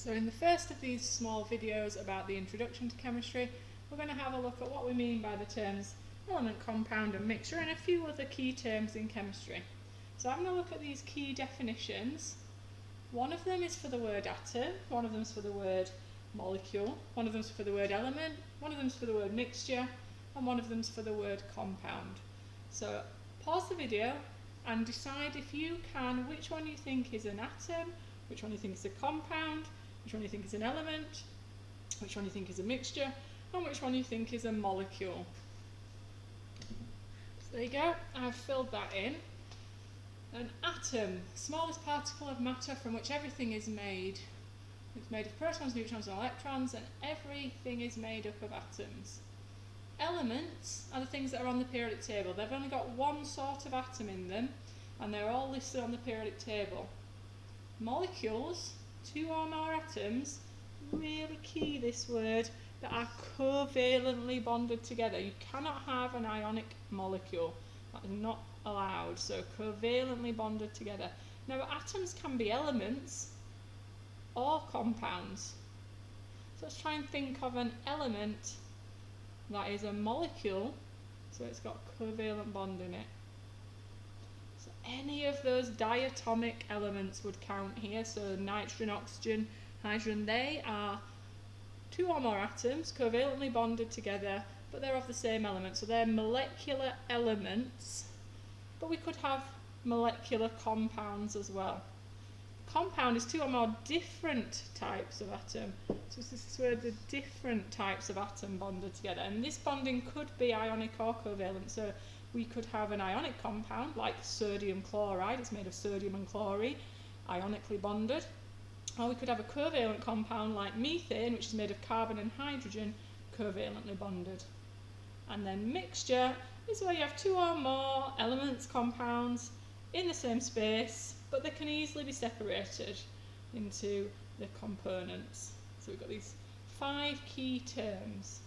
So in the first of these small videos about the introduction to chemistry, we're going to have a look at what we mean by the terms element, compound and mixture, and a few other key terms in chemistry. So I'm going to look at these key definitions. One of them is for the word atom, one of them is for the word molecule, one of them is for the word element, one of them is for the word mixture, and one of them is for the word compound. So pause the video and decide, if you can, which one you think is an atom, which one you think is a compound, which one you think is an element, which one you think is a mixture, and which one you think is a molecule. So there you go, I've filled that in. An atom, smallest particle of matter from which everything is made. It's made of protons, neutrons and electrons, and everything is made up of atoms. Elements are the things that are on the periodic table. They've only got one sort of atom in them, and they're all listed on the periodic table. Molecules, two or more atoms, really key this word, that are covalently bonded together. You cannot have an ionic molecule. That is not allowed, so covalently bonded together. Now atoms can be elements or compounds. So let's try and think of an element that is a molecule, so it's got covalent bond in it. So any of those diatomic elements would count here, so nitrogen, oxygen, hydrogen, they are two or more atoms covalently bonded together, but they're of the same element, so they're molecular elements. But we could have molecular compounds as well. Compound is two or more different types of atom. So this is where the different types of atom bonded together. And this bonding could be ionic or covalent. So we could have an ionic compound like sodium chloride. It's made of sodium and chlorine, ionically bonded. Or we could have a covalent compound like methane, which is made of carbon and hydrogen, covalently bonded. And then mixture is where you have two or more elements, compounds, in the same space, but they can easily be separated into the components. So we've got these 5 key terms.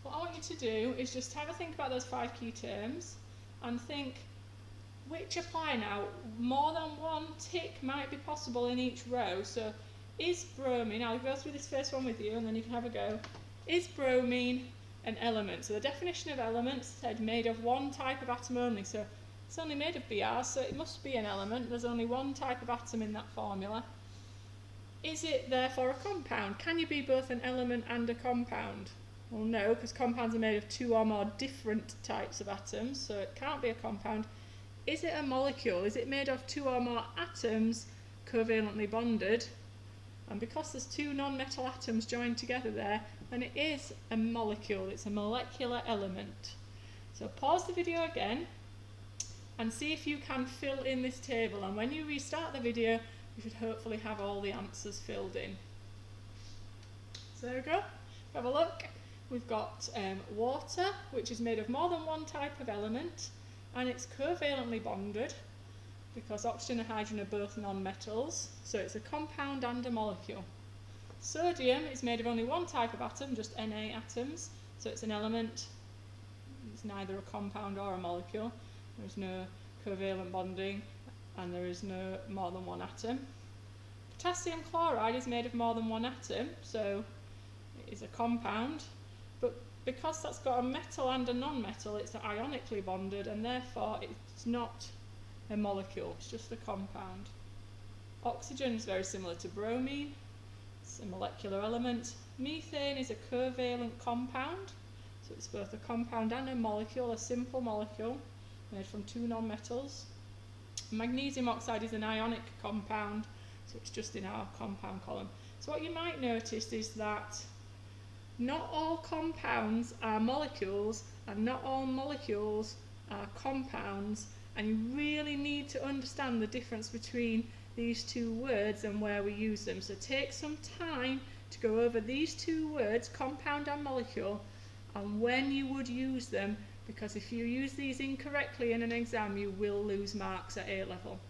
What I want you to do is just have a think about those 5 key terms and think which apply now. More than one tick might be possible in each row. So is bromine, I'll go through this first one with you and then you can have a go. Is bromine an element? So the definition of elements said made of one type of atom only. So it's only made of Br, so it must be an element. There's only one type of atom in that formula. Is it therefore a compound? Can you be both an element and a compound? Well, no, because compounds are made of two or more different types of atoms, so it can't be a compound. Is it a molecule? Is it made of two or more atoms covalently bonded? And because there's two non-metal atoms joined together there, then it is a molecule. It's a molecular element. So pause the video again and see if you can fill in this table, and when you restart the video you should hopefully have all the answers filled in. So there we go, have a look. We've got water, which is made of more than one type of element, and it's covalently bonded because oxygen and hydrogen are both non-metals, so it's a compound and a molecule. Sodium is made of only one type of atom, just Na atoms, so it's an element. It's neither a compound or a molecule. There's no covalent bonding and there is no more than one atom. Potassium chloride is made of more than one atom, so it is a compound, but because that's got a metal and a non-metal, it's ionically bonded and therefore it's not a molecule, it's just a compound. Oxygen is very similar to bromine, it's a molecular element. Methane is a covalent compound, so it's both a compound and a molecule, a simple molecule made from two non-metals. Magnesium oxide is an ionic compound, so it's just in our compound column. So what you might notice is that not all compounds are molecules and not all molecules are compounds, and you really need to understand the difference between these two words and where we use them. So take some time to go over these two words, compound and molecule, and when you would use them, because if you use these incorrectly in an exam you will lose marks at A level.